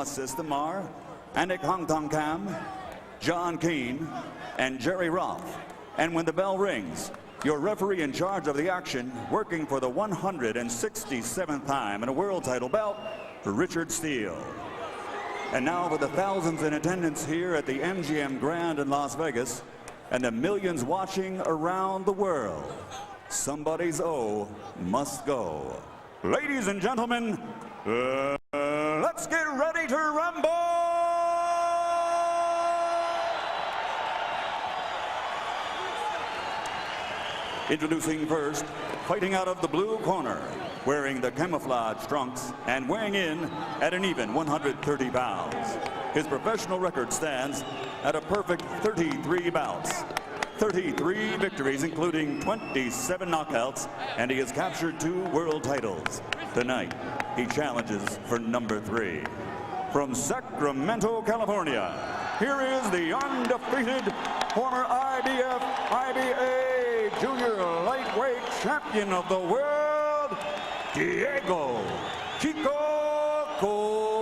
System are Anik Hongtongkam, John Keane, and Jerry Roth. And when the bell rings, your referee in charge of the action, working for the 167th time in a world title belt, Richard Steele. And now for the thousands in attendance here at the MGM Grand in Las Vegas and the millions watching around the world, somebody's O must go. Ladies and gentlemen, let's get ready to rumble! Introducing first, fighting out of the blue corner, wearing the camouflage trunks and weighing in at an even 130 pounds. His professional record stands at a perfect 33 bouts. 33 victories, including 27 knockouts, and he has captured 2 world titles. Tonight, he challenges for number 3. From Sacramento, California, here is the undefeated former IBF-IBA junior lightweight champion of the world, Diego Chico Corrales.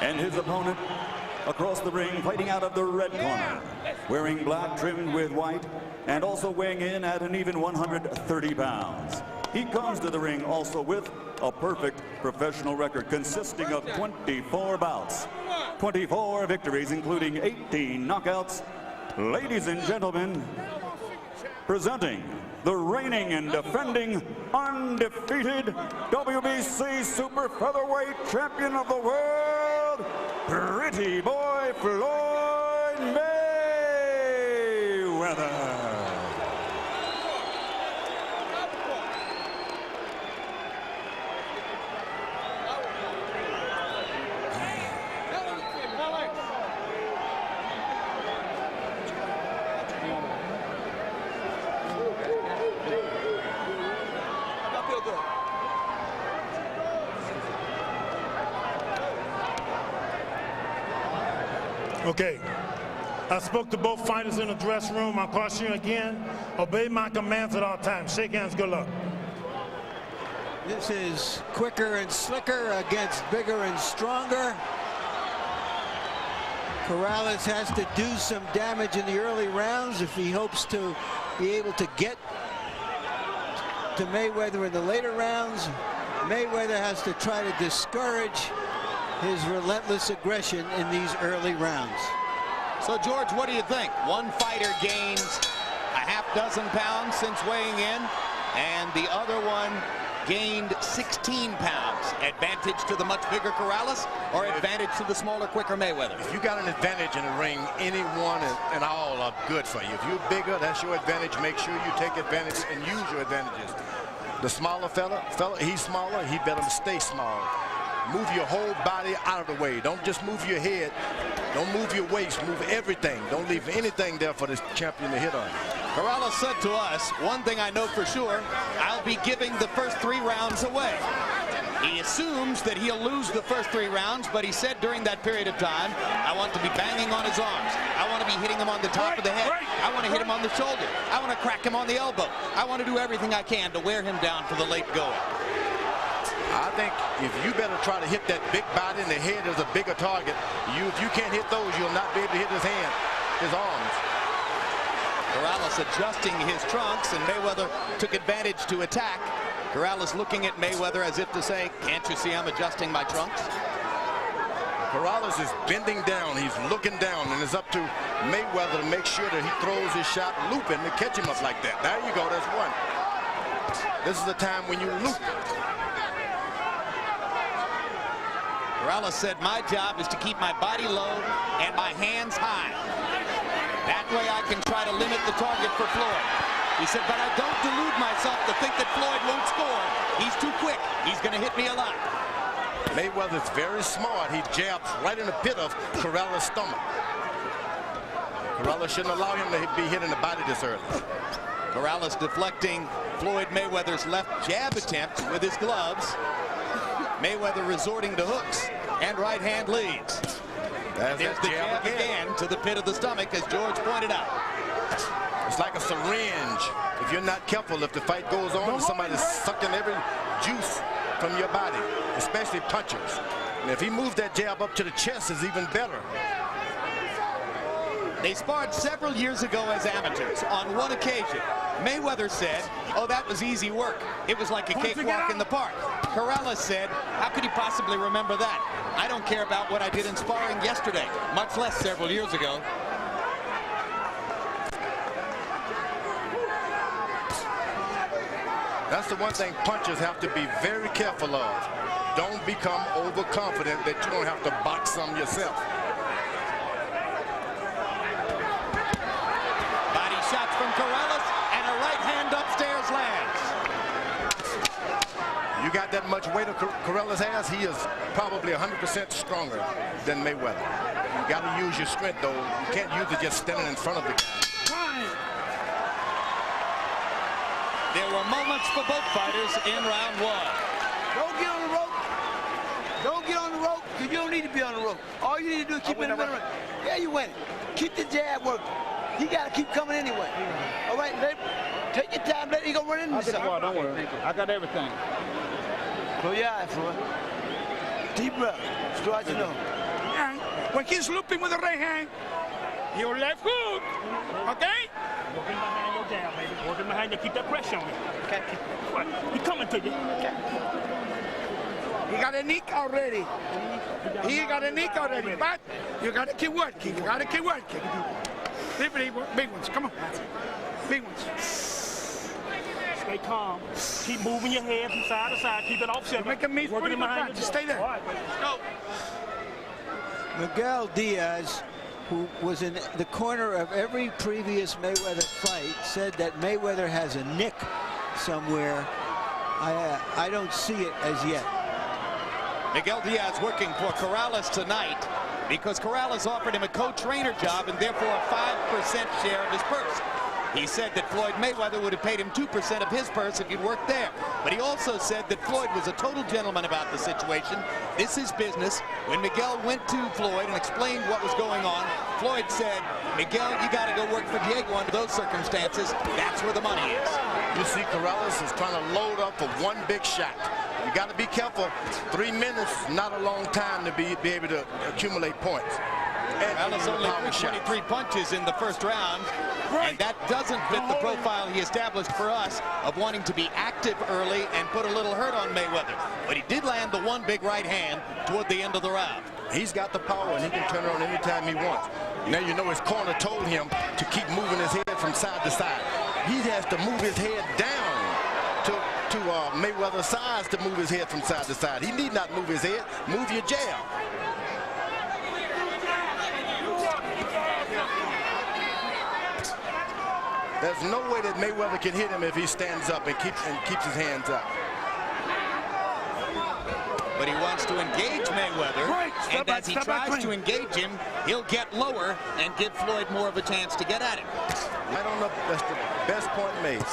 And his opponent across the ring, fighting out of the red corner, wearing black trimmed with white and also weighing in at an even 130 pounds. He comes to the ring also with a perfect professional record consisting of 24 bouts, 24 victories, including 18 knockouts. Ladies and gentlemen, presenting the reigning and defending undefeated WBC super featherweight champion of the world, Pretty Boy Floyd Mayweather. Okay, I spoke to both fighters in the dressing room. I caution you again, obey my commands at all times. Shake hands, good luck. This is quicker and slicker against bigger and stronger. Corrales has to do some damage in the early rounds if he hopes to be able to get to Mayweather in the later rounds. Mayweather has to try to discourage his relentless aggression in these early rounds. So, George, what do you think? One fighter gains a half-dozen pounds since weighing in, and the other one gained 16 pounds. Advantage to the much bigger Corrales, or advantage to the smaller, quicker Mayweather? If you got an advantage in the ring, anyone and all are good for you. If you're bigger, that's your advantage. Make sure you take advantage and use your advantages. The smaller fella, he's smaller, he better stay small. Move your whole body out of the way. Don't just move your head. Don't move your waist. Move everything. Don't leave anything there for this champion to hit on. Corrales said to us, one thing I know for sure, I'll be giving the first 3 rounds away. He assumes that he'll lose the first 3 rounds, but he said during that period of time, I want to be banging on his arms. I want to be hitting him on the top of the head. I want to hit him on the shoulder. I want to crack him on the elbow. I want to do everything I can to wear him down for the late goal. I think if you better try to hit that big body in the head as a bigger target, if you can't hit those, you'll not be able to hit his hand, his arms. Corrales adjusting his trunks, and Mayweather took advantage to attack. Corrales looking at Mayweather as if to say, can't you see I'm adjusting my trunks? Corrales is bending down, he's looking down, and it's up to Mayweather to make sure that he throws his shot looping to catch him up like that. There you go, that's one. This is the time when you loop. Corrales said, my job is to keep my body low and my hands high. That way I can try to limit the target for Floyd. He said, but I don't delude myself to think that Floyd won't score. He's too quick. He's going to hit me a lot. Mayweather's very smart. He jabs right in the pit of Corrales' stomach. Corrales shouldn't allow him to be hit in the body this early. Corrales deflecting Floyd Mayweather's left jab attempt with his gloves. Mayweather resorting to hooks and right hand leads. There's the jab again to the pit of the stomach, as George pointed out. It's like a syringe. If you're not careful, if the fight goes on, somebody's sucking every juice from your body, especially punchers. And if he moves that jab up to the chest, it's even better. They sparred several years ago as amateurs. On one occasion, Mayweather said, "Oh, that was easy work. It was like a cakewalk in the park." Corrales said, "How could he possibly remember that? I don't care about what I did in sparring yesterday, much less several years ago." That's the one thing punchers have to be very careful of. Don't become overconfident that you don't have to box some yourself. Body shots from Corrales, and a right hand upstairs lands. You got that much weight Corrales has, he is probably 100% stronger than Mayweather. You got to use your strength, though. You can't use it just standing in front of the guy. There were moments for both fighters in round one. Don't get on the rope. Don't get on the rope, because you don't need to be on the rope. All you need to do is keep it in the middle. Yeah, you win it. Keep the jab working. He got to keep coming anyway. All right, take your time. Let him go run into something. Don't worry. I got everything. Close your eyes, Floyd. Deep breath. Start to know. When he's looping with the right hand, your left hook, okay? Working behind your jab, baby. Working behind you. Keep that pressure on him. Okay. What? He coming to you. Okay. He got a nick already. He got a nick already, but you got to keep working. You got to keep working. Big ones. Come on. Big ones. Stay calm. Keep moving your head from side to side. Keep it off center. Make a meet working behind you. Just stay there. All right, go. Miguel Diaz, who was in the corner of every previous Mayweather fight, said that Mayweather has a nick somewhere. I don't see it as yet. Miguel Diaz working for Corrales tonight because Corrales offered him a co-trainer job and therefore a 5% share of his purse. He said that Floyd Mayweather would have paid him 2% of his purse if he'd worked there. But he also said that Floyd was a total gentleman about the situation. This is business. When Miguel went to Floyd and explained what was going on, Floyd said, "Miguel, you got to go work for Diego under those circumstances. That's where the money is." You see Corrales is trying to load up for one big shot. You got to be careful. 3 minutes, not a long time to be able to accumulate points. Corrales only threw 23 punches in the first round, and that doesn't fit the profile he established for us of wanting to be active early and put a little hurt on Mayweather. But he did land the one big right hand toward the end of the round. He's got the power, and he can turn it on anytime he wants. Now you know his corner told him to keep moving his head from side to side. He has to move his head down to Mayweather's size to move his head from side to side. He need not move his head. Move your jab. There's no way that Mayweather can hit him if he stands up and keeps his hands up. But he wants to engage Mayweather, and as he tries to engage him, he'll get lower and give Floyd more of a chance to get at him. I don't know. That's the best point made.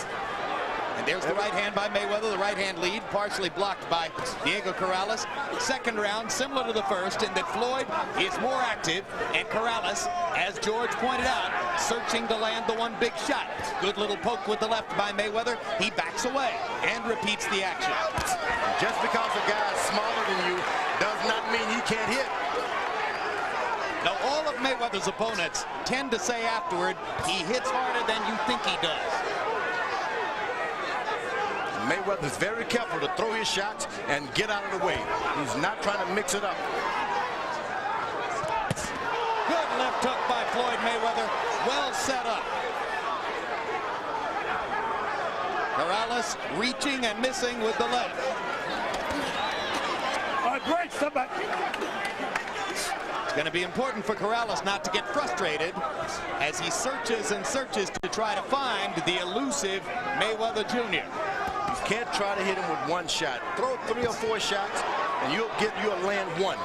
And there's the right hand by Mayweather, the right hand lead, partially blocked by Diego Corrales. Second round, similar to the first, in that Floyd is more active, and Corrales, as George pointed out, searching to land the one big shot. Good little poke with the left by Mayweather. He backs away and repeats the action. Just because a guy is smaller than you does not mean he can't hit. Now, all of Mayweather's opponents tend to say afterward, he hits harder than you think he does. Mayweather's very careful to throw his shots and get out of the way. He's not trying to mix it up. Good left hook by Floyd Mayweather. Well set up. Corrales reaching and missing with the left. All right, great. Step back. It's going to be important for Corrales not to get frustrated as he searches and searches to try to find the elusive Mayweather Jr. You can't try to hit him with one shot. Throw 3 or 4 shots, and you'll land one.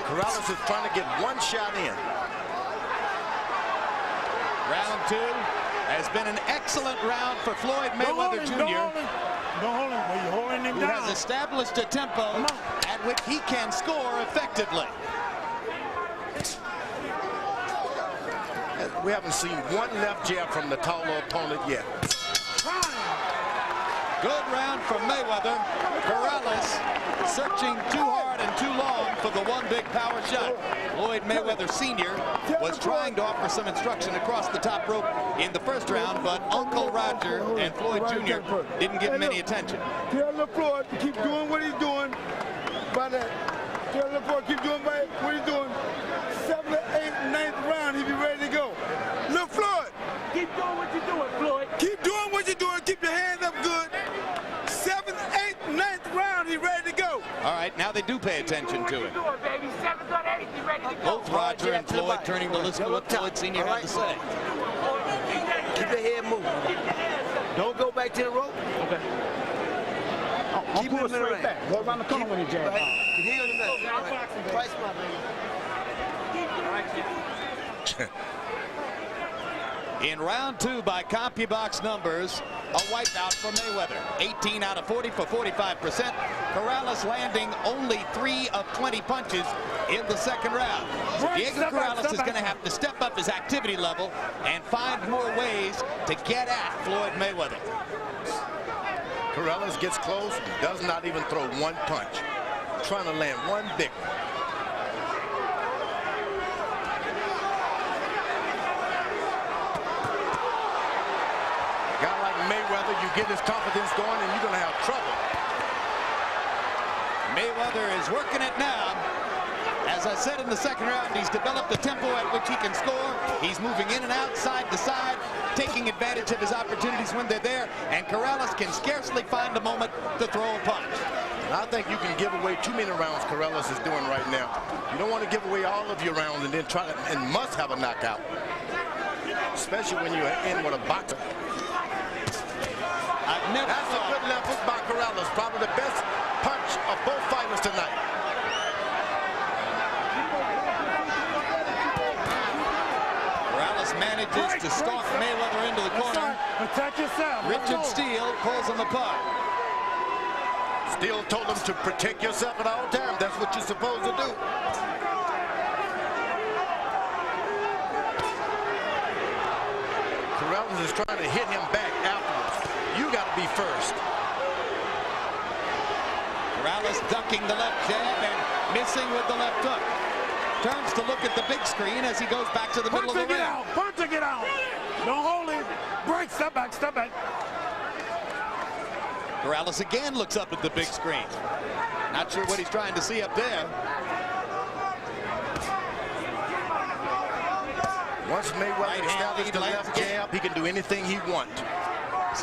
Corrales is trying to get one shot in. Round 2 has been an excellent round for Floyd Mayweather Jr. Don't hold him. You're holding him who down. has established a tempo at which he can score effectively. We haven't seen one left jab from the taller opponent yet. Good round from Mayweather. Corrales searching too hard and too long for the one big power shot. Floyd Mayweather Sr. was trying to offer some instruction across the top rope in the first round, but Uncle Roger and Floyd Jr. didn't give him any attention. Tell Floyd to keep doing what he's doing. By that, tell Floyd keep doing what he's doing. 7th, 8th, 9th round, he'll be ready to go. Look, Floyd. Keep doing what you're doing, Floyd. Keep doing what you're doing. Keep your hands up good. 7th, 8th, 9th round, he's ready to go. All right, now they do pay attention to it. Baby. 7th or 8th, he's ready to go. Both Roger and Floyd turning to listen to what Floyd Sr. had to say. Keep your head moving. Don't go back to the rope. Okay. Keep him in the ring. Go around the corner when you jab. Heel in the middle. Price my baby. In round 2, by CompuBox numbers, a wipeout for Mayweather. 18 out of 40 for 45%. Corrales landing only 3 of 20 punches in the second round. So Diego Corrales is going to have to step up his activity level and find more ways to get at Floyd Mayweather. Corrales gets close, does not even throw one punch. Trying to land one big one. Guy like Mayweather, you get his confidence going and you're going to have trouble. Mayweather is working it now. As I said in the second round, he's developed a tempo at which he can score. He's moving in and out, side to side, taking advantage of his opportunities when they're there, and Corrales can scarcely find a moment to throw a punch. I think you can give away too many rounds Corrales is doing right now. You don't want to give away all of your rounds and then try to, and must have a knockout. Especially when you're in with a boxer. That's a good left hook by Corrales. Probably the best punch of both fighters tonight. Corrales manages to stalk Mayweather into the corner. Protect yourself. Richard Steele pulls him apart. Steele told him to protect yourself at all times. That's what you're supposed to do. Corrales is trying to hit him back afterwards. You got to be first. Corrales ducking the left jab and missing with the left hook. Turns to look at the big screen as he goes back to the middle of the ring. Punch it out. Don't hold him. Break. Step back. Step back. Corrales again looks up at the big screen. Not sure what he's trying to see up there. Once Mayweather established the left jab, he can do anything he wants.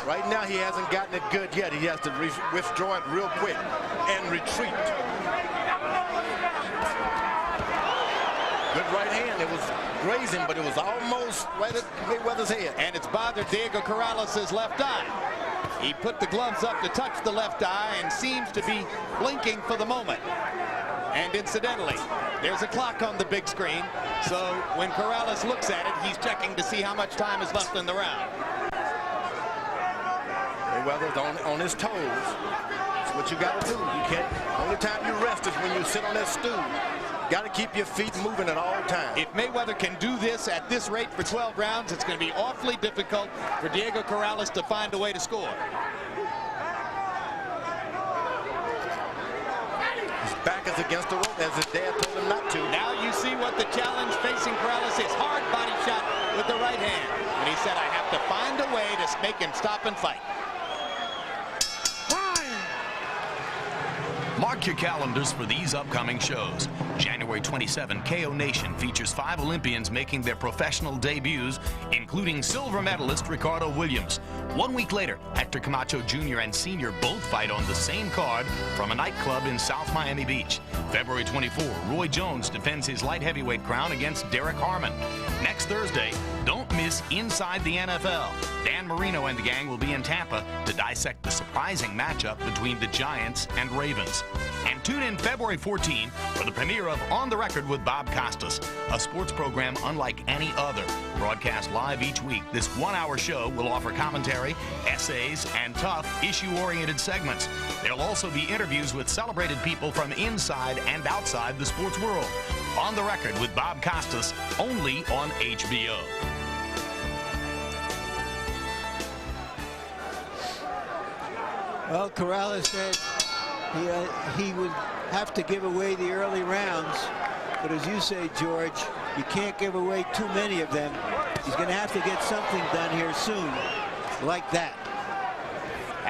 Right now, he hasn't gotten it good yet. He has to withdraw it real quick and retreat. Good right hand. It was grazing, but it was almost right at Mayweather's head. And it's bothered Diego Corrales' left eye. He put the gloves up to touch the left eye and seems to be blinking for the moment. And incidentally, there's a clock on the big screen, so when Corrales looks at it, he's checking to see how much time is left in the round. Mayweather's on his toes. That's what you got to do. You can't. Only time you rest is when you sit on that stool. Got to keep your feet moving at all times. If Mayweather can do this at this rate for 12 rounds, it's going to be awfully difficult for Diego Corrales to find a way to score. His back is against the rope, as his dad told him not to. Now you see what the challenge facing Corrales is. Hard body shot with the right hand. And he said, I have to find a way to make him stop and fight. Mark your calendars for these upcoming shows. January 27, KO Nation features 5 Olympians making their professional debuts, including silver medalist Ricardo Williams. 1 week later, Hector Camacho Jr. and Sr. both fight on the same card from a nightclub in South Miami Beach. February 24, Roy Jones defends his light heavyweight crown against Derek Harmon. Next Thursday, don't miss Inside the NFL. Dan Marino and the gang will be in Tampa to dissect the surprising matchup between the Giants and Ravens. And tune in February 14 for the premiere of On the Record with Bob Costas, a sports program unlike any other. Broadcast live each week, this 1-hour show will offer commentary, essays, and tough, issue-oriented segments. There'll also be interviews with celebrated people from inside and outside the sports world. On the Record with Bob Costas, only on HBO. Well, Corrales said he would have to give away the early rounds. But as you say, George, you can't give away too many of them. He's going to have to get something done here soon, like that.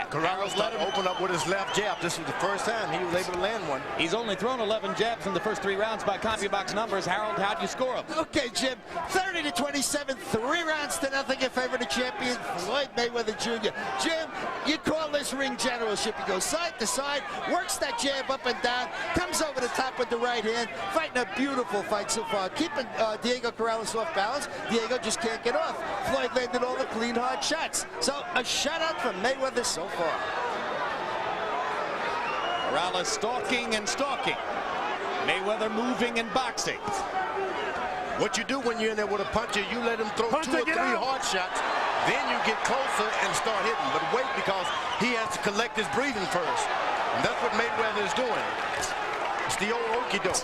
Corrales let him open up with his left jab. This was the first time he was able to land one. He's only thrown 11 jabs in the first 3 rounds by CompuBox numbers. Harold, how'd you score him? Okay, Jim, 30-27, 3 rounds to nothing in favor of the champion, Floyd Mayweather Jr. Jim, you call this ring generalship. He goes side to side, works that jab up and down, comes over the top with the right hand, fighting a beautiful fight so far, keeping Diego Corrales off balance. Diego just can't get off. Floyd landed all the clean, hard shots. So a shutout from Mayweather so far. Corrales stalking and stalking. Mayweather moving and boxing. What you do when you're in there with a puncher, you let him throw 2 or 3 hard shots, then you get closer and start hitting. But wait, because he has to collect his breathing first. And that's what Mayweather is doing. It's the old okey-doke.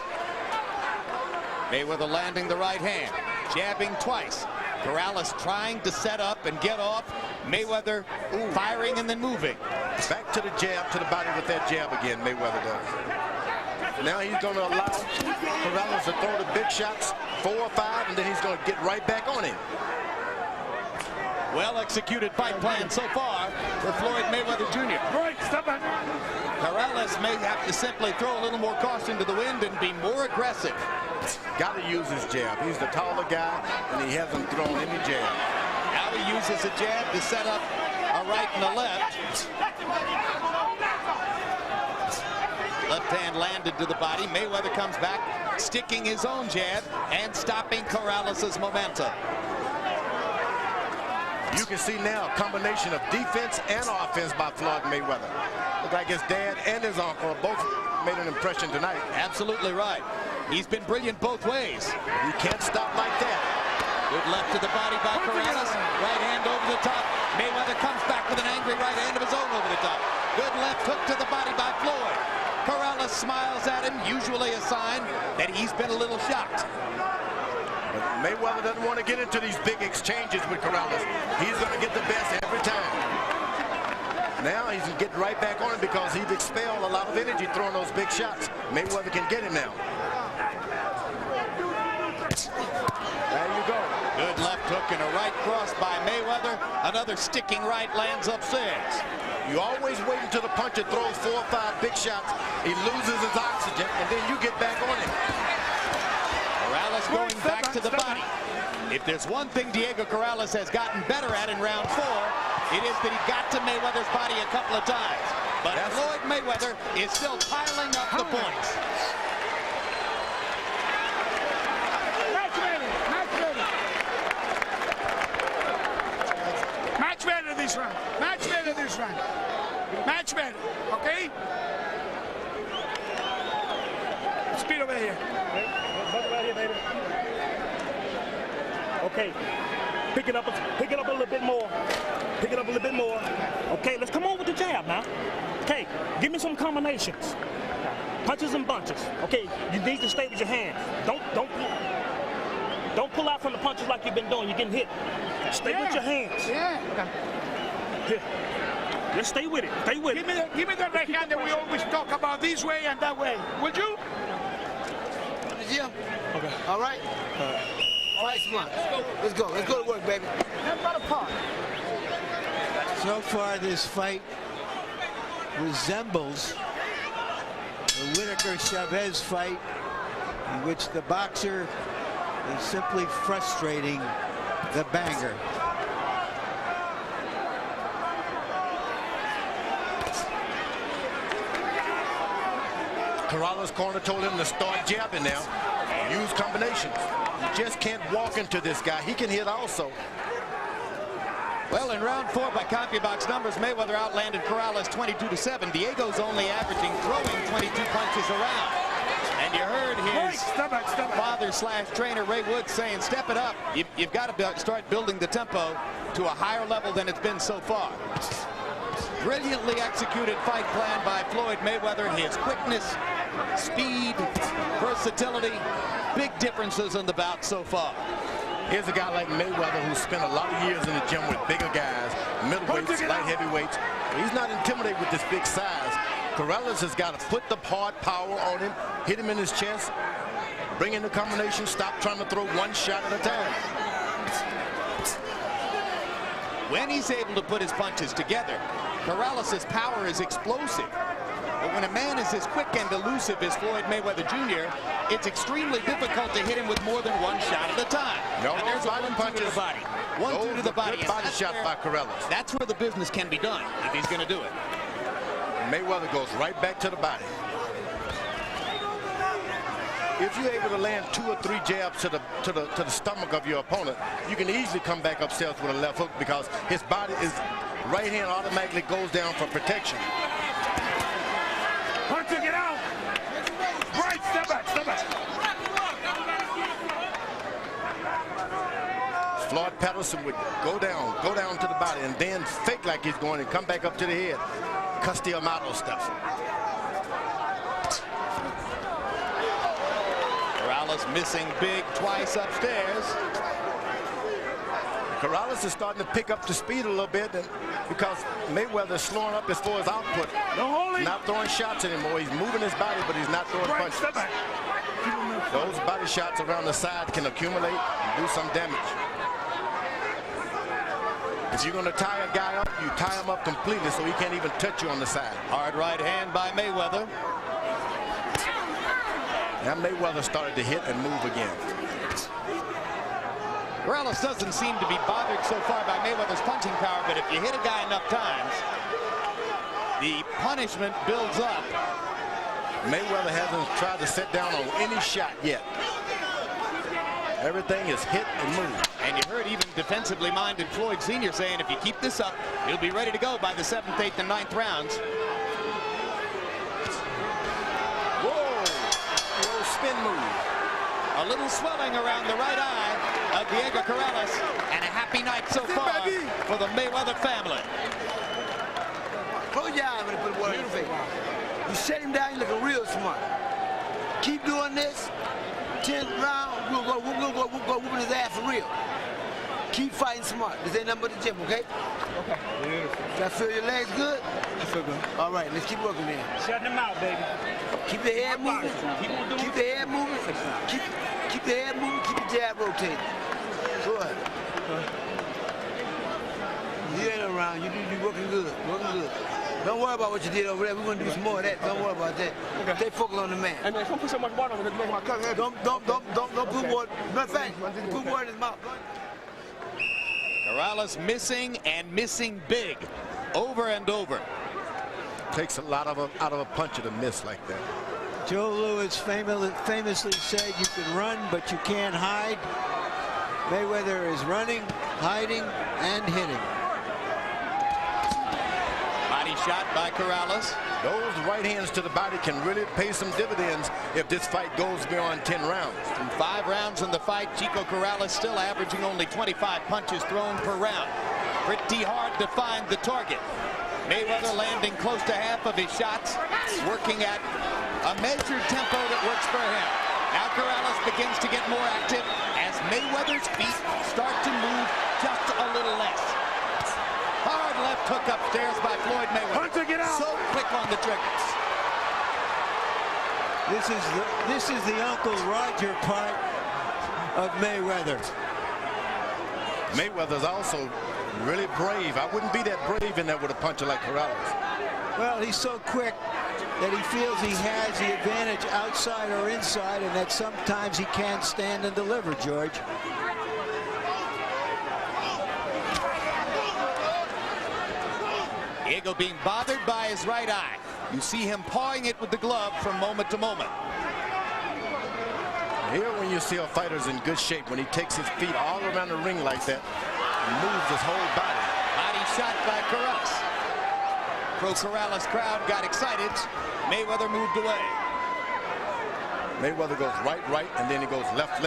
Mayweather landing the right hand, jabbing twice. Corrales trying to set up and get off. Mayweather firing and then moving. Back to the jab, to the body with that jab again, Mayweather does. Now he's going to allow Corrales to throw the big shots, 4 or 5, and then he's going to get right back on him. Well-executed fight plan so far for Floyd Mayweather Jr. Right, step back. Corrales may have to simply throw a little more caution to the wind and be more aggressive. Got to use his jab. He's the taller guy, and he hasn't thrown any jab. Now he uses a jab to set up a right and a left. Left hand landed to the body. Mayweather comes back, sticking his own jab and stopping Corrales' momentum. You can see now a combination of defense and offense by Floyd Mayweather. Looks like his dad and his uncle both made an impression tonight. Absolutely right. He's been brilliant both ways. You can't stop like that. Good left to the body by Corrales. Right hand over the top. Mayweather comes back with an angry right hand of his own over the top. Good left hook to the body by Floyd. Corrales smiles at him, usually a sign that he's been a little shocked. But Mayweather doesn't want to get into these big exchanges with Corrales. He's going to get the best every time. Now he's getting right back on him because he's expelled a lot of energy throwing those big shots. Mayweather can get him now. There you go. Good left hook and a right cross by Mayweather. Another sticking right lands upstairs. You always wait until the puncher throws 4 or 5 big shots. He loses his oxygen, and then you get back on him. Corrales going back to the body. If there's one thing Diego Corrales has gotten better at in round 4, it is that he got to Mayweather's body a couple of times. But Floyd Mayweather is still piling up the points. Match better this round. Match better this round. Match better, okay? Speed over here. Right here, baby. Okay. Pick it up a little bit more. Pick it up a little bit more. Okay, let's come on with the jab now. Okay, give me some combinations. Punches and bunches. Okay, you need to stay with your hands. Don't pull out from the punches like you've been doing. You're getting hit. Stay with your hands. Yeah. Here. Just stay with it. Stay with it. Give me the right hand that we always talk about, this way and that way. Would you? Yeah. Okay. All right. Fight smart. Let's go. Let's go to work, baby. So far, this fight resembles the Whitaker-Chavez fight, in which the boxer is simply frustrating the banger. Corrales' corner told him to start jabbing now. Use combinations. You just can't walk into this guy. He can hit also. Well, in round 4 by CompuBox numbers, Mayweather outlanded Corrales 22-7. Diego's only averaging throwing 22 punches around. And you heard his father/trainer Ray Woods saying, step it up. You've got to start building the tempo to a higher level than it's been so far. Brilliantly executed fight plan by Floyd Mayweather. His quickness, speed, versatility, big differences in the bout so far. Here's a guy like Mayweather who spent a lot of years in the gym with bigger guys, middleweights, light heavyweights. He's not intimidated with this big size. Corrales has got to put the hard power on him, hit him in his chest, bring in the combination, stop trying to throw one shot at a time. When he's able to put his punches together, Corrales' power is explosive. But when a man is as quick and elusive as Floyd Mayweather Jr., it's extremely difficult to hit him with more than one shot at a time. No, and there's a 1-2 to the body. 1-2 to the body. Good body shot by Corrales. That's where the business can be done if he's going to do it. Mayweather goes right back to the body. If you're able to land 2 or 3 jabs to the stomach of your opponent, you can easily come back upstairs with a left hook because his body is right hand automatically goes down for protection. Hunter, get out. Right, step back, step back. Floyd Patterson would go down to the body and then fake like he's going and come back up to the head. Castillo stuff. Corrales missing big twice upstairs. Corrales is starting to pick up the speed a little bit because Mayweather is slowing up as far as output. Not throwing shots anymore. He's moving his body, but he's not throwing punches. Those body shots around the side can accumulate and do some damage. If you're going to tie a guy up, you tie him up completely so he can't even touch you on the side. Hard right hand by Mayweather. Now Mayweather started to hit and move again. Corrales doesn't seem to be bothered so far by Mayweather's punching power, but if you hit a guy enough times, the punishment builds up. Mayweather hasn't tried to sit down on any shot yet. Everything is hit and move. And you heard even defensively minded Floyd Sr. saying if you keep this up, he'll be ready to go by the 7th, 8th, and 9th rounds. Whoa! Little spin move. A little swelling around the right eye of Diego Corrales, and a happy night so far for the Mayweather family. Close your eyes when you put water in your face. You set him down, you're looking real smart. Keep doing this. 10th round, we'll go whooping his ass for real. Keep fighting smart. This ain't nothing but the gym, okay? Okay. Can I feel your legs good? I feel good. All right, let's keep working there. Shut them out, baby. Keep the head moving. Keep the head moving. Keep the head moving. Keep the jab rotating. Go ahead. You ain't around. You working good. Working good. Don't worry about what you did over there. We're going to do some more of that. Don't worry about that. Okay. Stay focused on the man. And don't put so much water on it to make my cut heavy. Don't put water. Matter of fact, put water in his mouth. Corrales missing and missing big over and over. Takes a lot out of a puncher to miss like that. Joe Louis famously said you can run, but you can't hide. Mayweather is running, hiding, and hitting. Body shot by Corrales. Those right hands to the body can really pay some dividends if this fight goes beyond 10 rounds. In 5 rounds in the fight, Chico Corrales still averaging only 25 punches thrown per round. Pretty hard to find the target. Mayweather landing close to half of his shots, working at a measured tempo that works for him. Now Corrales begins to get more active as Mayweather's feet start to move just a little less. Hard left hook upstairs by Floyd Mayweather. Hunter, get out. So quick on the triggers. This is the Uncle Roger part of Mayweather. Mayweather's also really brave. I wouldn't be that brave in there with a puncher like Corrales. Well, he's so quick that he feels he has the advantage outside or inside, and that sometimes he can't stand and deliver, George. Diego being bothered by his right eye. You see him pawing it with the glove from moment to moment. Here when you see a fighter's in good shape, when he takes his feet all around the ring like that, and moves his whole body. Body shot by Corrales. Pro Corrales crowd got excited. Mayweather moved away. Mayweather goes right, and then he goes left.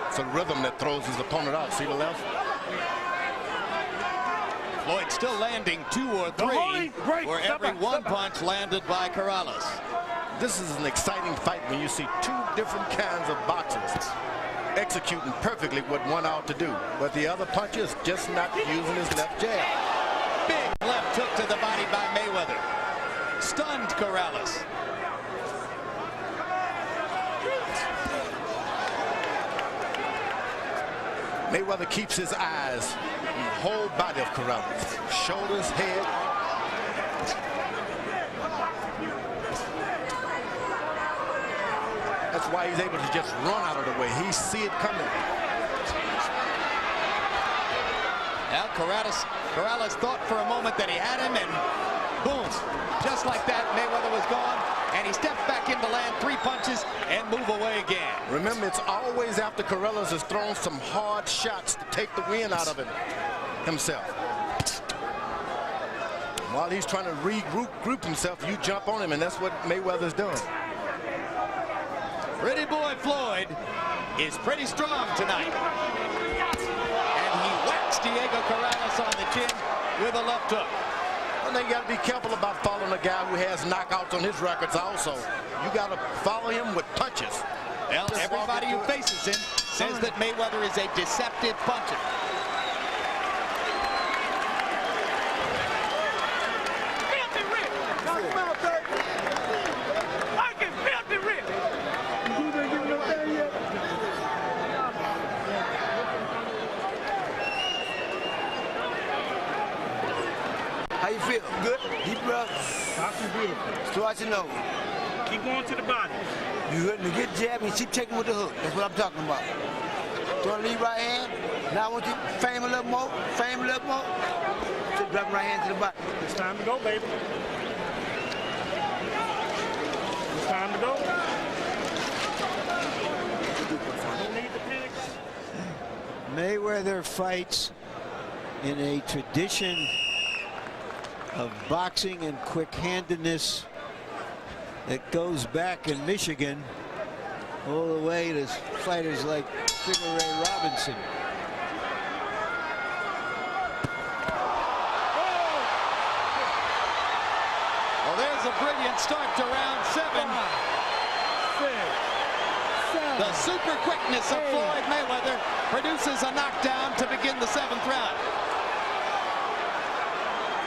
It's a rhythm that throws his opponent out. See the left? Floyd still landing 2 or 3 for every one punch landed by Corrales. This is an exciting fight when you see 2 different kinds of boxers. executing perfectly what one ought to do. But the other puncher is just not using his left jab. Big left hook to the body by Mayweather. Stunned Corrales. Mayweather keeps his eyes on the whole body of Corrales. Shoulders, head. That's why he's able to just run out of the way. He see it coming. Now Corrales thought for a moment that he had him, and boom, just like that, Mayweather was gone, and he stepped back into land, 3 punches, and move away again. Remember, it's always after Corrales has thrown some hard shots to take the wind out of him himself. While he's trying to regroup himself, you jump on him, and that's what Mayweather's doing. Pretty boy Floyd is pretty strong tonight. And he whacks Diego Corrales on the chin with a left hook. And then you got to be careful about following a guy who has knockouts on his records also. You got to follow him with punches. Well, everybody who faces him says that Mayweather is a deceptive puncher. Filthy rip. Knock him out, baby. Fucking filthy rip. You didn't give no thing yet. How you feel? Good? Deep breath. Boxing beautiful. Stretch your nose. Keep going to the body. You hitting a good jab and keep taking with the hook. That's what I'm talking about. Throw the lead right hand. Now I want you to fame a little more. Fame a little more. Just drop right hand to the body. It's time to go, baby. It's time to go. Don't need the panic. Mayweather fights in a tradition of boxing and quick-handedness that goes back in Michigan all the way to fighters like Sugar Ray Robinson. Well, there's a brilliant start to round 7. The super quickness of Floyd Mayweather produces a knockdown to begin the 7th round.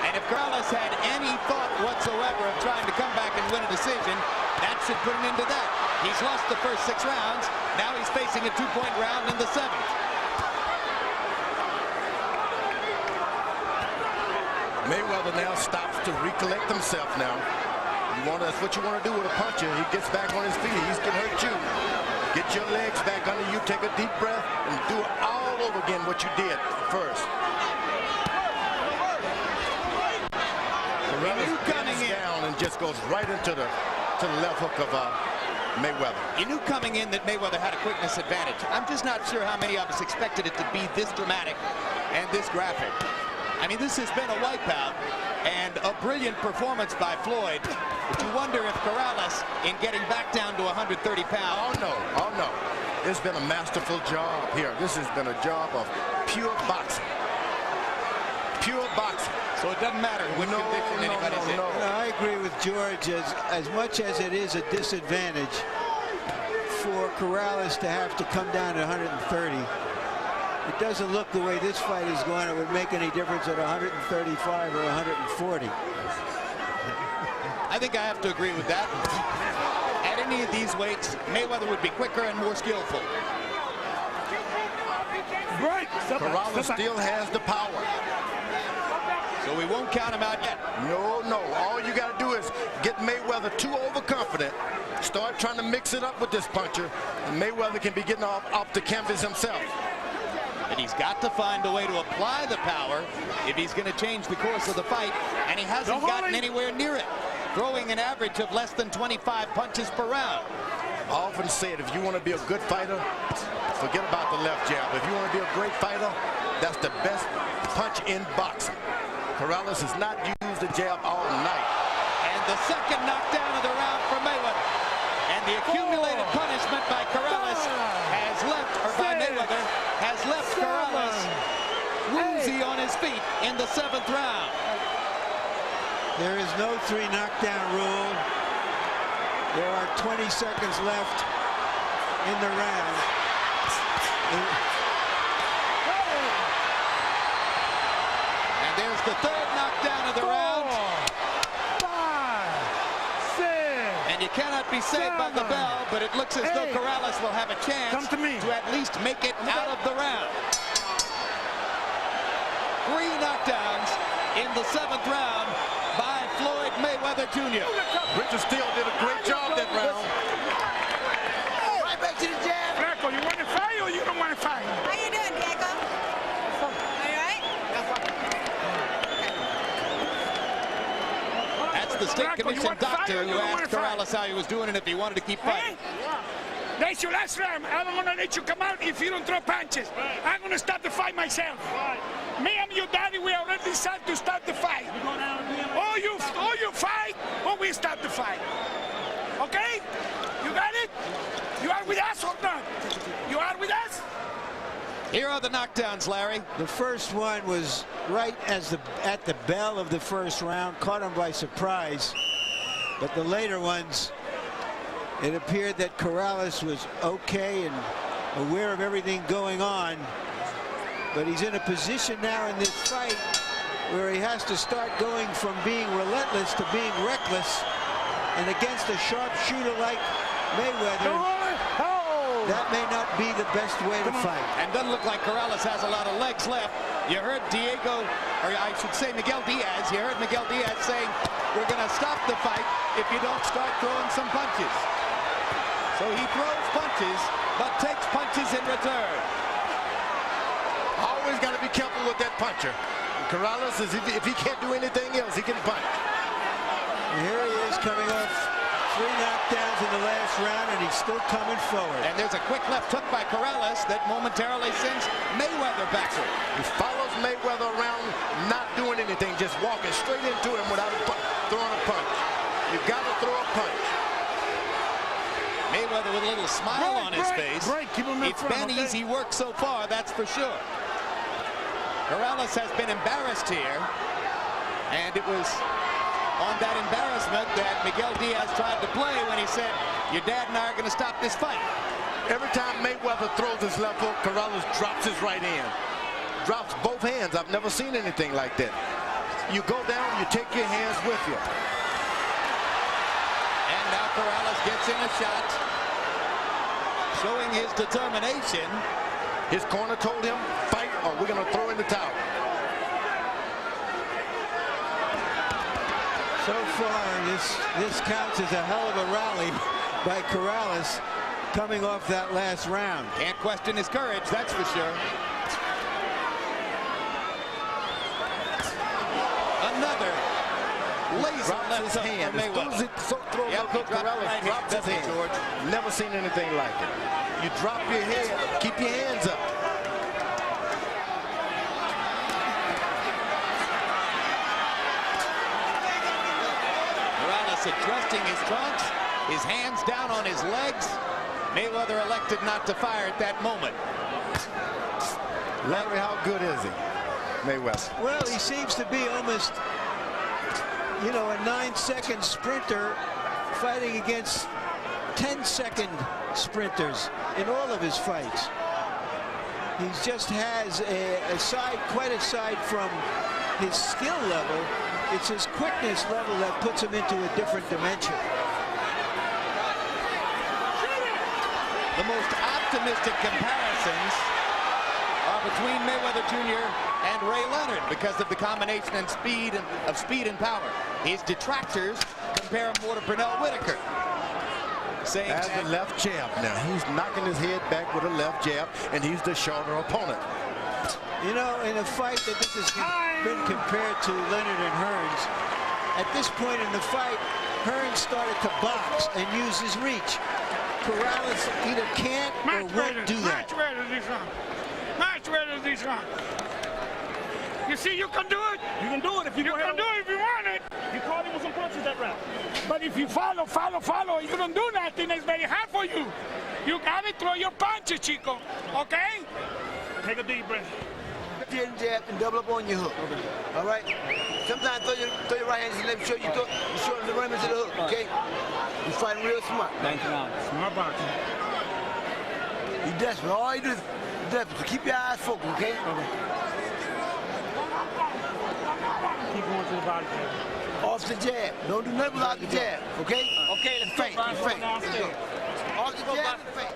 And if Corrales had any thought whatsoever of trying to come back and win a decision, that should put an end to that. He's lost the first 6 rounds. Now he's facing a 2-point round in the 7th. Mayweather now stops to recollect himself now. That's what you want to do with a puncher. He gets back on his feet. He's going to hurt you. Get your legs back under you. Take a deep breath and do it all over again what you did first. Corrales coming down and just goes right into the left hook of Mayweather. You knew coming in that Mayweather had a quickness advantage. I'm just not sure how many of us expected it to be this dramatic and this graphic. I mean, this has been a wipeout and a brilliant performance by Floyd. But you wonder if Corrales, in getting back down to 130 pounds. Oh no. It's been a masterful job here. This has been a job of pure boxing. Pure boxing. So it doesn't matter which condition anybody's in. No, I agree with George. As much as it is a disadvantage for Corrales to have to come down to 130, it doesn't look the way this fight is going. It would make any difference at 135 or 140. I think I have to agree with that. At any of these weights, Mayweather would be quicker and more skillful. Break. Corrales still has the power. So we won't count him out yet. No. All you got to do is get Mayweather too overconfident. Start trying to mix it up with this puncher, and Mayweather can be getting off the canvas himself. And he's got to find a way to apply the power if he's going to change the course of the fight, and he hasn't gotten anywhere near it, throwing an average of less than 25 punches per round. I often said, if you want to be a good fighter, forget about the left jab. If you want to be a great fighter, that's the best punch in boxing. Corrales has not used the jab all night. And the second knockdown of the round for Mayweather. And the accumulated punishment by Corrales has left, or by Mayweather, has left Corrales woozy on his feet in the 7th round. There is no 3 knockdown rule. There are 20 seconds left in the round. And there's the third knockdown of the round. 5, 6. And you cannot be saved by the bell, but it looks as though Corrales will have a chance to at least make it out of the round. 3 knockdowns in the 7th round by Floyd Mayweather Jr. Richard Steele did a great job that round. Right back to the jab. Flaco, you want to fight or you don't want to fight? How you doing, Diego? All right? That's the state Flaco, you commission want to fight doctor or you who don't want asked to fight? Corrales how he was doing and if he wanted to keep fighting. That's your last round. I don't want to let you come out if you don't throw punches. I'm going to stop the fight myself. Me and your daddy, we already decided to start the fight. Or you fight, or we start the fight. Okay? You got it? You are with us or not? You are with us? Here are the knockdowns, Larry. The first one was right at the bell of the first round, caught him by surprise. But the later ones, it appeared that Corrales was okay and aware of everything going on. But he's in a position now in this fight where he has to start going from being relentless to being reckless. And against a sharpshooter like Mayweather, that may not be the best way to fight. And doesn't look like Corrales has a lot of legs left. You heard Diego, or I should say Miguel Diaz, you heard Miguel Diaz saying, we're going to stop the fight if you don't start throwing some punches. So he throws punches, but takes punches in return. Always got to be careful with that puncher. Corrales, if he can't do anything else, he can punch. And here he is coming off 3 knockdowns in the last round, and he's still coming forward. And there's a quick left hook by Corrales that momentarily sends Mayweather backward. He follows Mayweather around, not doing anything, just walking straight into him without throwing a punch. You got to throw a punch. Mayweather with a little smile on his face. It's been easy work so far, that's for sure. Corrales has been embarrassed here, and it was on that embarrassment that Miguel Diaz tried to play when he said, your dad and I are going to stop this fight. Every time Mayweather throws his left hook, Corrales drops his right hand. Drops both hands. I've never seen anything like that. You go down, you take your hands with you. And now Corrales gets in a shot, showing his determination. His corner told him, fight or we're going to throw in the towel. So far, this counts as a hell of a rally by Corrales coming off that last round. Can't question his courage, that's for sure. Another laser left hook hand. from Mayweather. Corrales drops his hand. George. Never seen anything like it. You drop your head, keep your hands up. Corrales adjusting his trunks, his hands down on his legs. Mayweather elected not to fire at that moment. Larry, how good is he, Mayweather? Well, he seems to be almost, you know, a 9-second sprinter fighting against 10-second sprinters in all of his fights. He just has quite aside from his skill level, it's his quickness level that puts him into a different dimension. The most optimistic comparisons are between Mayweather Jr. and Ray Leonard because of the combination and speed and power. His detractors compare him more to Pernell Whitaker. Saying as a left jab. Now he's knocking his head back with a left jab, and he's the shorter opponent. You know, in a fight that this has been compared to Leonard and Hearns, at this point in the fight, Hearns started to box and use his reach. Corrales either can't or won't do that. Much better this round. Much better this round. You see, you can do it. You can do it if you can do it if you want it. You caught him with some punches that round. But if you follow, you don't do nothing. It's very hard for you. You gotta throw your punches, Chico. Okay? Take a deep breath. Jab and double up on your hook. All right? Sometimes throw your right hand and let me show you the run into the hook, okay? You fighting real smart. Smart boxing. You desperate. All you do is Definitely. Keep your eyes focused, okay? Keep going to the body, baby. Off the jab. Don't do nothing without the jab, okay? Okay, let's Feint. go. Downstairs. Off the jab and feint.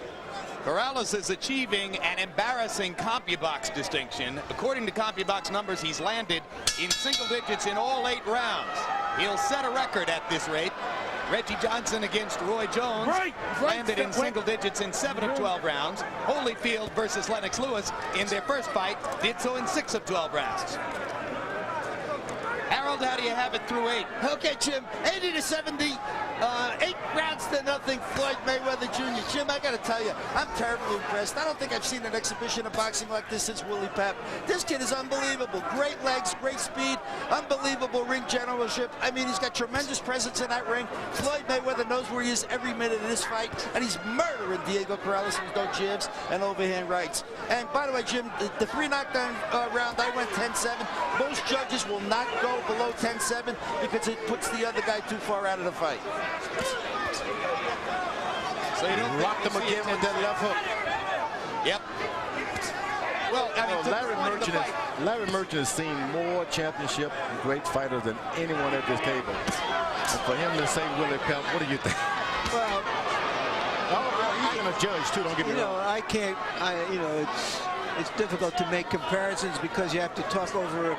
Corrales is achieving an embarrassing CompuBox distinction. According to CompuBox numbers, he's landed in single digits in all 8 rounds. He'll set a record at this rate. Reggie Johnson against Roy Jones landed in single digits in 7 of 12 rounds. Holyfield versus Lennox Lewis in their first fight did so in 6 of 12 rounds. Harold, how do you have it through 8? Okay, Jim, 80 to 70, 8 rounds to nothing, Floyd Mayweather Jr. Jim, I got to tell you, I'm terribly impressed. I don't think I've seen an exhibition of boxing like this since Willie Pep. This kid is unbelievable. Great legs, great speed, unbelievable ring generalship. I mean, he's got tremendous presence in that ring. Floyd Mayweather knows where he is every minute of this fight, and he's murdering Diego Corrales with no jibs and overhand rights. And by the way, Jim, the 3 knockdown round, I went 10-7. Most judges will not go below 10-7 because it puts the other guy too far out of the fight. So you don't rocked him again with that left hook. Yep. Well, I mean, Larry Merchant has seen more championship great fighters than anyone at this table. And for him to say Willie Pep, what do you think? Well, he's going to judge too. Don't get me wrong. I can't. It's difficult to make comparisons because you have to talk over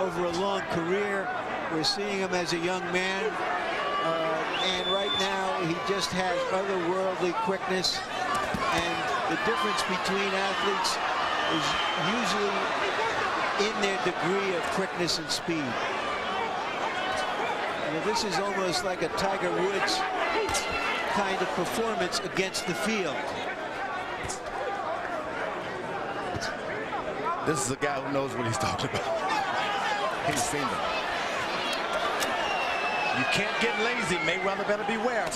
a long career. We're seeing him as a young man, and right now he just has otherworldly quickness. And the difference between athletes is usually in their degree of quickness and speed. This is almost like a Tiger Woods kind of performance against the field. This is a guy who knows what he's talking about. He's seen them. You can't get lazy. Mayweather better beware.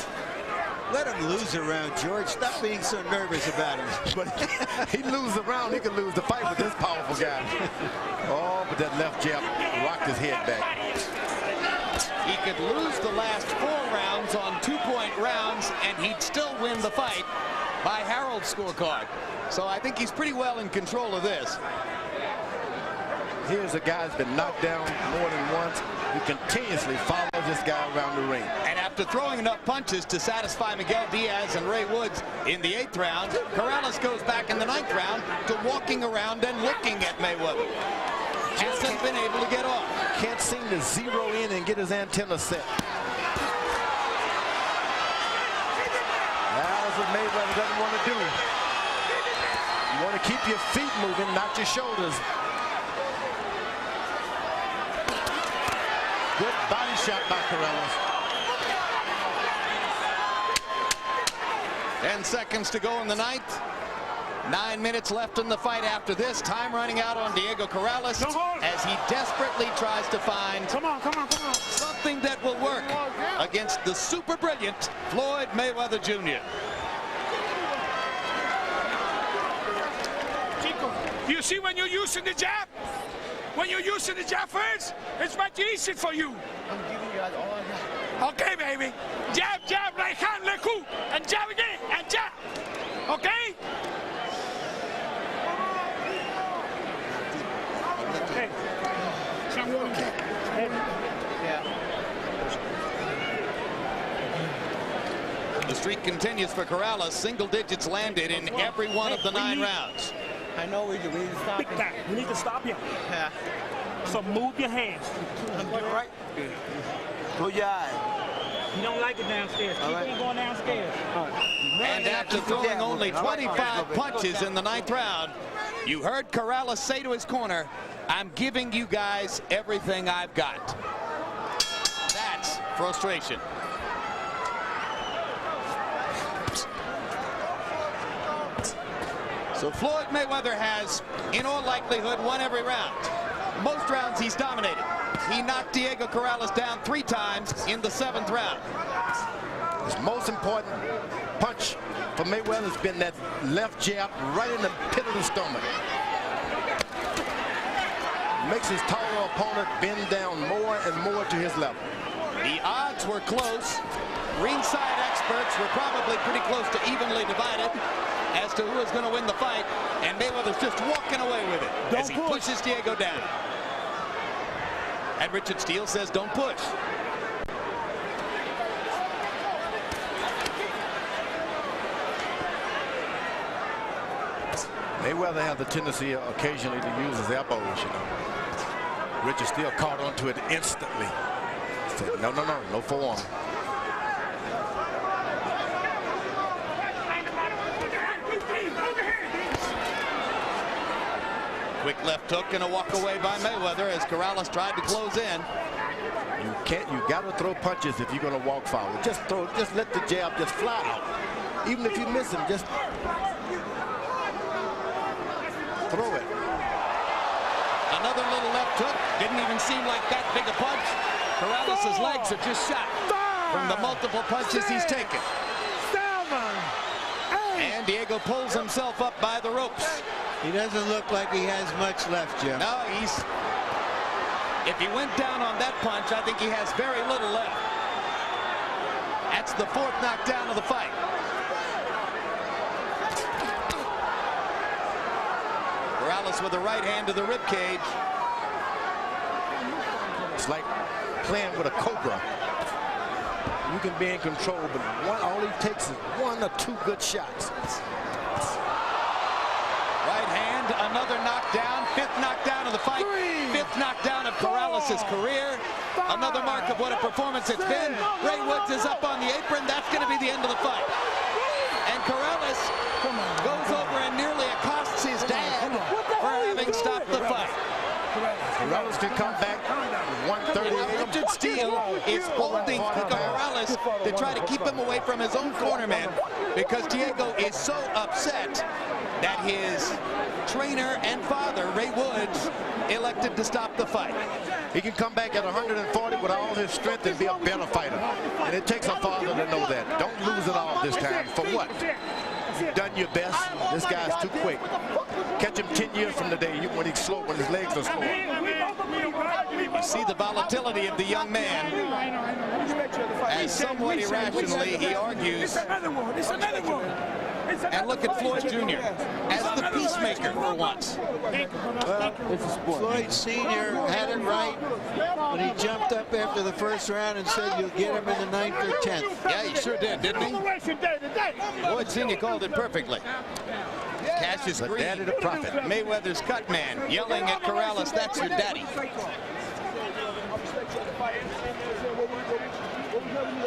Let him lose a round, George. Stop being so nervous about him. But he loses a round, he could lose the fight with this powerful guy. Oh, but that left jab rocked his head back. he could lose the last 4 rounds on 2-point rounds, and he'd still win the fight by Harold's scorecard. So I think he's pretty well in control of this. Here's a guy that's been knocked down more than once. He continuously follows this guy around the ring. And after throwing enough punches to satisfy Miguel Diaz and Ray Woods in the 8th round, Corrales goes back in the 9th round to walking around and looking at Mayweather. Hasn't been able to get off. Can't seem to zero in and get his antenna set. That's what Mayweather doesn't want to do. You want to keep your feet moving, not your shoulders. Good body shot by Corrales. 10 seconds to go in the 9th. 9 minutes left in the fight after this. Time running out on Diego Corrales as he desperately tries to find something that will work against the super brilliant Floyd Mayweather Jr. Chico, you see when you're using the jab? When you're using the jab first, it's much easier for you. I'm giving you guys all I got. Okay, baby. Jab, jab, right hand, left hook, and jab again, and jab. Okay? Okay. The streak continues for Corrales. Single digits landed in every one of the 9 rounds. I know we need to stop Big him. time. We need to stop him. Yeah. So move your hands. I'm doing right. Close your eyes. You don't like it downstairs. Keep on going downstairs. And after throwing only 25 punches in the 9th round, you heard Corrales say to his corner, "I'm giving you guys everything I've got." That's frustration. So Floyd Mayweather has, in all likelihood, won every round. Most rounds he's dominated. He knocked Diego Corrales down 3 times in the 7th round. His most important punch for Mayweather has been that left jab right in the pit of the stomach. Makes his taller opponent bend down more and more to his level. The odds were close. Ringside experts were probably pretty close to evenly divided as to who is going to win the fight, and Mayweather's just walking away with it as he pushes Diego down. And Richard Steele says, don't push. Mayweather has the tendency occasionally to use his elbows, you know. Richard Steele caught onto it instantly. Said, no forearm. Quick left hook and a walk away by Mayweather as Corrales tried to close in. You got to throw punches if you're going to walk forward. Just let the jab just fly out. Even if you miss him, just throw it. Another little left hook. Didn't even seem like that big a punch. Corrales' legs are just shot from the multiple punches he's taken. And Diego pulls himself up by the ropes. He doesn't look like he has much left, Jim. No, if he went down on that punch, I think he has very little left. That's the fourth knockdown of the fight. Corrales with a right hand to the rib cage. It's like playing with a cobra. You can be in control, but all he takes is one or two good shots. Right hand, another knockdown, fifth knockdown of the fight, fifth knockdown of Corrales' career. Another mark of what a performance it's been. Ray Woods is up on the apron. That's going to be the end of the fight. And Corrales goes over and nearly accosts his dad for having stopped the fight. Corrales can come back 138. Richard Steele is holding Corrales to try to keep him away from his own cornerman because Diego is so upset that his trainer and father, Ray Woods, elected to stop the fight. He can come back at 140 with all his strength and be a better fighter. And it takes a father to know that. Don't lose it all this time. For what? You've done your best. This guy's too quick. Catch him 10 years from today when he's slow, when his legs are slow. You see the volatility of the young man. As somewhat irrationally, he argues. And look at Floyd Jr. as the peacemaker for once. Well, Floyd Sr. had it right when he jumped up after the first round and said you'll get him in the 9th or 10th. Yeah, he sure did, didn't he? Floyd Sr. called it perfectly. Cassius Green, daddy to profit. Mayweather's cut man, yelling at Corrales, "That's your daddy."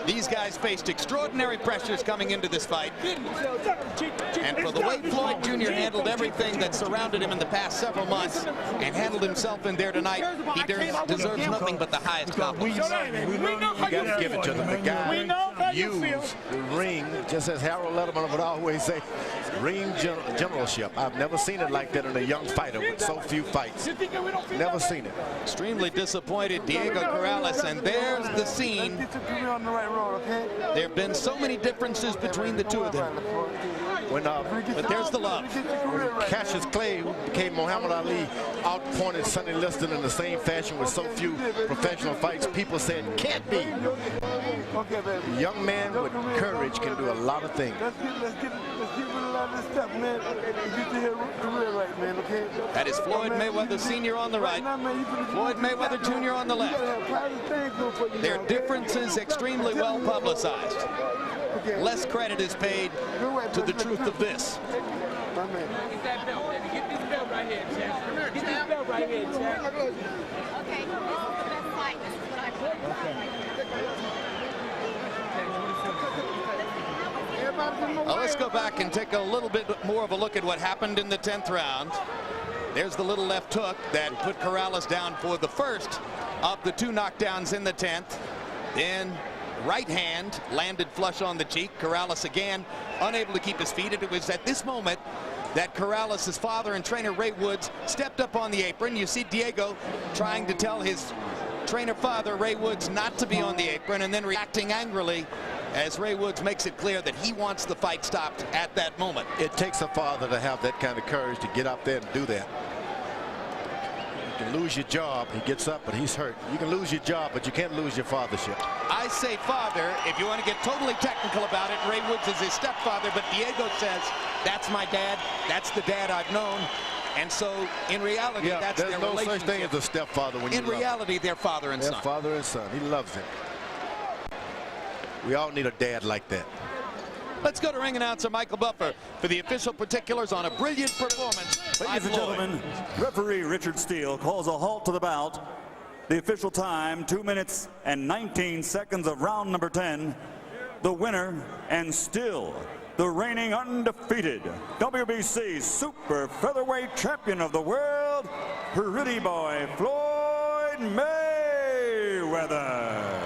These guys faced extraordinary pressures coming into this fight. And for the way Floyd Jr. handled everything that surrounded him in the past several months and handled himself in there tonight, he deserves nothing but the highest compliment. You got to give it to them. The guy used the ring, just as Harold Letterman would always say, ring generalship. I've never seen it like that in a young fighter with so few fights. Never seen it. Extremely disappointed Diego Corrales, and there's the scene. There have been so many differences between the two of them. But there's the love. When Cassius Clay, who became Muhammad Ali, outpointed Sonny Liston in the same fashion with so few professional fights, people said, can't be. A young man with courage can do a lot of things. That is Floyd Mayweather Sr. on the right, Floyd Mayweather Jr. on the left. Their differences extremely well publicized. Less credit is paid to the truth of this. Well, let's go back and take a little bit more of a look at what happened in the 10th round. There's the little left hook that put Corrales down for the first of the 2 knockdowns in the 10th. Then right hand landed flush on the cheek. Corrales again unable to keep his feet. It was at this moment that Corrales' father and trainer Ray Woods stepped up on the apron. You see Diego trying to tell his trainer father Ray Woods not to be on the apron, and then reacting angrily as Ray Woods makes it clear that he wants the fight stopped at that moment. It takes a father to have that kind of courage to get out there and do that. You can lose your job. He gets up, but he's hurt. You can lose your job, but you can't lose your fathership. I say father, if you want to get totally technical about it. Ray Woods is his stepfather, but Diego says, that's my dad. That's the dad I've known. And so, in reality, that's their relationship. There's no such thing as a stepfather when you love him. In reality, they're father and son. They're father and son. He loves him. We all need a dad like that. Let's go to ring announcer Michael Buffer for the official particulars on a brilliant performance by Ladies and Floyd. gentlemen, referee Richard Steele calls a halt to the bout. The official time, 2 minutes and 19 seconds of round number 10. The winner, and still the reigning undefeated WBC super featherweight champion of the world, Pretty Boy Floyd Mayweather.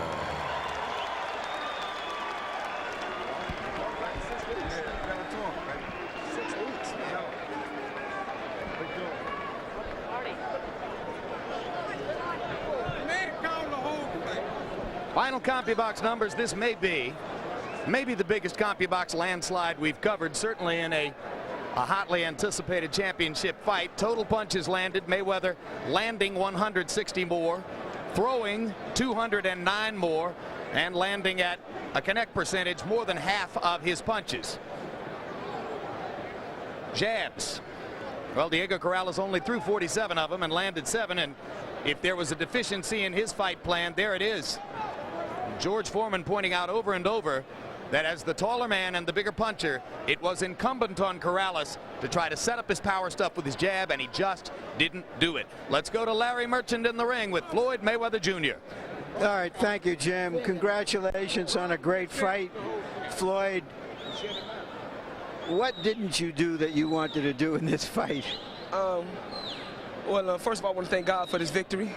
Final CompuBox numbers. This may be the biggest CompuBox landslide we've covered, certainly in a hotly anticipated championship fight. Total punches landed, Mayweather landing 160 more, throwing 209 more, and landing at a connect percentage more than half of his punches. Jabs. Well, Diego Corrales only threw 47 of them and landed 7, and if there was a deficiency in his fight plan, there it is. George Foreman pointing out over and over that as the taller man and the bigger puncher, it was incumbent on Corrales to try to set up his power stuff with his jab, and he just didn't do it. Let's go to Larry Merchant in the ring with Floyd Mayweather Jr. All right, thank you, Jim. Congratulations on a great fight, Floyd. What didn't you do that you wanted to do in this fight? Well, first of all, I want to thank God for this victory.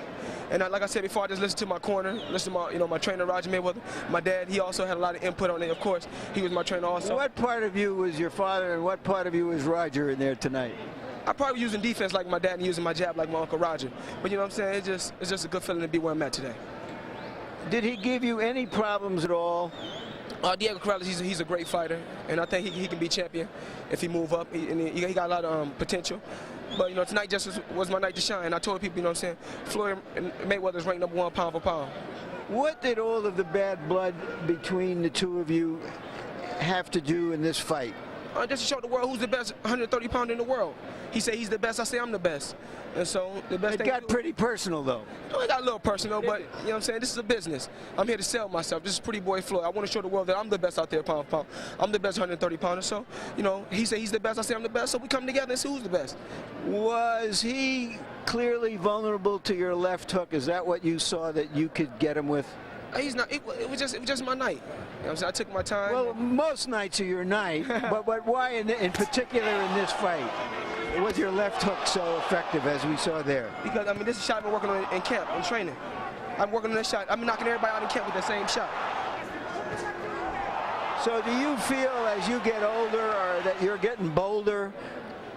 And like I said before, I just listened to my corner, listened to my trainer, Roger Mayweather. My dad, he also had a lot of input on it. Of course, he was my trainer also. What part of you was your father and what part of you was Roger in there tonight? I probably using defense like my dad and using my jab like my Uncle Roger. But you know what I'm saying? It's just a good feeling to be where I'm at today. Did he give you any problems at all? Diego Corrales, he's a great fighter, and I think he can be champion if he move up. He got a lot of potential. But, you know, tonight just was my night to shine. I told people, you know what I'm saying, Floyd Mayweather's ranked #1 pound for pound. What did all of the bad blood between the two of you have to do in this fight? Just to show the world who's the best 130-pounder in the world. He said he's the best, I say I'm the best. And so the best thing. It got pretty personal, though. It got a little personal, but you know what I'm saying? This is a business. I'm here to sell myself. This is Pretty Boy Floyd. I want to show the world that I'm the best out there pound for pound. I'm the best 130-pounder. So, you know, he said he's the best, I say I'm the best. So we come together and see who's the best. Was he clearly vulnerable to your left hook? Is that what you saw that you could get him with? He's not. It was just my night. You know what I'm saying? I took my time. Well, most nights are your night, but why in particular in this fight was your left hook so effective as we saw there? Because, I mean, this is a shot I've been working on in camp, in training. I'm working on this shot. I'm knocking everybody out in camp with the same shot. So do you feel as you get older or that you're getting bolder?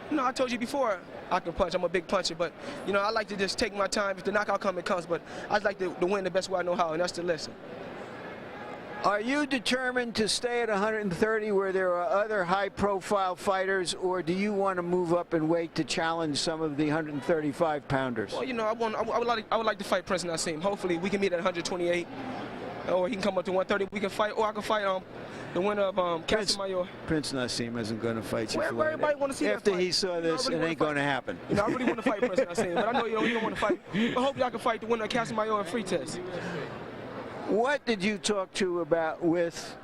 No, I told you before I can punch. I'm a big puncher, but, you know, I like to just take my time. If the knockout comes, it comes, but I like to win the best way I know how, and that's to listen. Are you determined to stay at 130 where there are other high-profile fighters, or do you want to move up in weight to challenge some of the 135-pounders? Well, you know, I would like to fight Prince Nassim. Hopefully, we can meet at 128, or he can come up to 130. We can fight, or I can fight the winner of Casamayor. Prince Nassim isn't going to fight you. Well, everybody want to see after that fight. He saw this, it ain't going to happen. You know, I really want to fight Prince Nassim, but I know you don't want to fight. But hopefully, I can fight the winner of Casamayor and free test. What did you talk to about with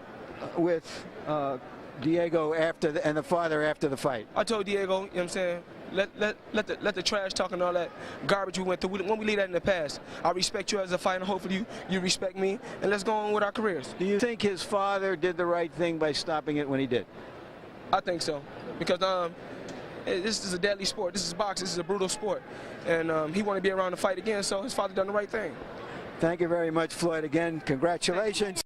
Diego and the father after the fight? I told Diego, you know what I'm saying, let the trash talk and all that garbage we went through, when we leave that in the past. I respect you as a fighter. Hopefully you respect me, and let's go on with our careers. Do you think his father did the right thing by stopping it when he did? I think so, because this is a deadly sport. This is boxing. This is a brutal sport, and he wanted to be around to fight again, so his father done the right thing. Thank you very much, Floyd. Again, congratulations.